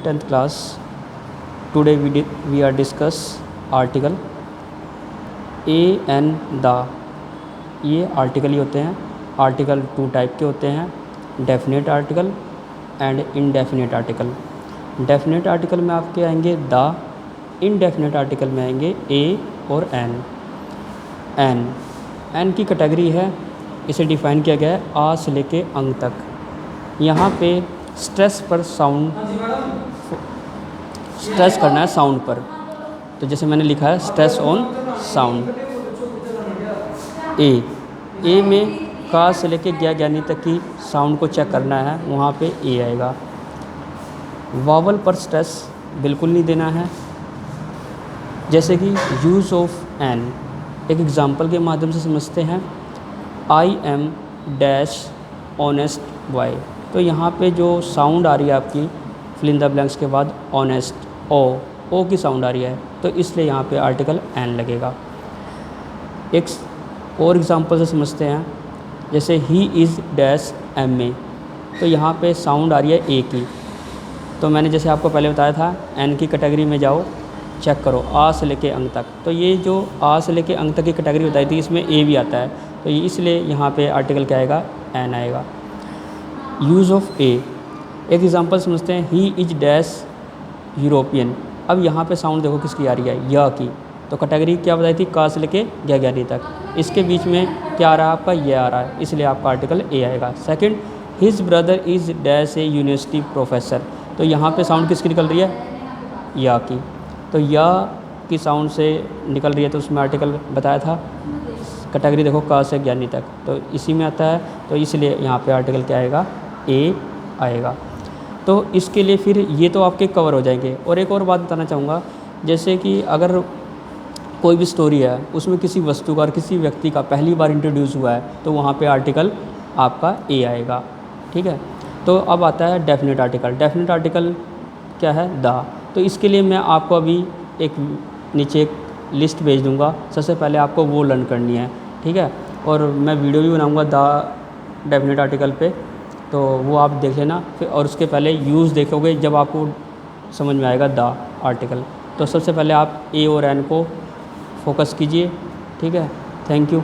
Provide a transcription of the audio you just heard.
10th class. Today we are discuss article a and the. ये article ही होते हैं. Article 2 type के होते हैं, definite article and indefinite article. Definite article में आपके आएंगे द, इनडेफिनेट आर्टिकल में आएंगे ए और एन. एन की कैटेगरी है, इसे डिफ़ाइन किया गया है आ से लेके अंग तक. यहाँ पे स्ट्रेस पर साउंड, स्ट्रेस करना है साउंड पर, तो जैसे मैंने लिखा है स्ट्रेस ऑन साउंड. ए में का से लेके ज्ञानी तक की साउंड को चेक करना है, वहाँ पे ए आएगा. वावल पर स्ट्रेस बिल्कुल नहीं देना है, जैसे कि यूज़ ऑफ एन. एक एग्ज़ाम्पल के माध्यम से समझते हैं. I am dash honest boy. तो यहाँ पे जो साउंड आ रही है आपकी फिल इन द ब्लैंक्स के बाद ऑनेस्ट, ओ की साउंड आ रही है, तो इसलिए यहाँ पे आर्टिकल एन लगेगा. एक और एग्ज़ाम्पल से समझते हैं, जैसे ही इज़ डैश एम ए. तो यहाँ पे साउंड आ रही है ए की, तो मैंने जैसे आपको पहले बताया था एन की कैटेगरी में जाओ, चेक करो आ से लेके अंग तक. तो ये जो आ से लेके अंग तक की कैटेगरी बताई थी, इसमें ए भी आता है, तो ये इसलिए यहाँ पे आर्टिकल क्या आएगा, एन आएगा. यूज़ ऑफ ए. एक एग्जांपल समझते हैं, ही इज डैश यूरोपियन. अब यहाँ पे साउंड देखो किसकी आ रही है, या की. तो कैटेगरी क्या बताई थी, का से लेके ज्ञानी तक. इसके बीच में क्या आ रहा है आपका, ये आ रहा है, इसलिए आपका आर्टिकल ए आएगा. Second, his brother is dash A university professor. तो यहाँ पे साउंड किसकी निकल रही है, या की. तो या की साउंड से निकल रही है, तो उसमें आर्टिकल बताया था. कैटेगरी देखो का से ज्ञानी तक, तो इसी में आता है, तो इसलिए यहाँ पे आर्टिकल क्या आएगा, ए आएगा. तो इसके लिए फिर ये तो आपके कवर हो जाएंगे. और एक और बात बताना चाहूँगा, जैसे कि अगर कोई भी स्टोरी है, उसमें किसी वस्तु का और किसी व्यक्ति का पहली बार इंट्रोड्यूस हुआ है, तो वहाँ पे आर्टिकल आपका ए आएगा. ठीक है. तो अब आता है डेफिनेट आर्टिकल. डेफिनेट आर्टिकल क्या है, द. तो इसके लिए मैं आपको अभी एक नीचे एक लिस्ट भेज दूँगा, सबसे पहले आपको वो लर्न करनी है. ठीक है. और मैं वीडियो भी बनाऊँगा द डेफिनेट आर्टिकल पे, तो वो आप देख लेना. फिर और उसके पहले यूज़ देखोगे, जब आपको समझ में आएगा द आर्टिकल. तो सबसे पहले आप ए और एन को फोकस कीजिए. ठीक है. Thank you.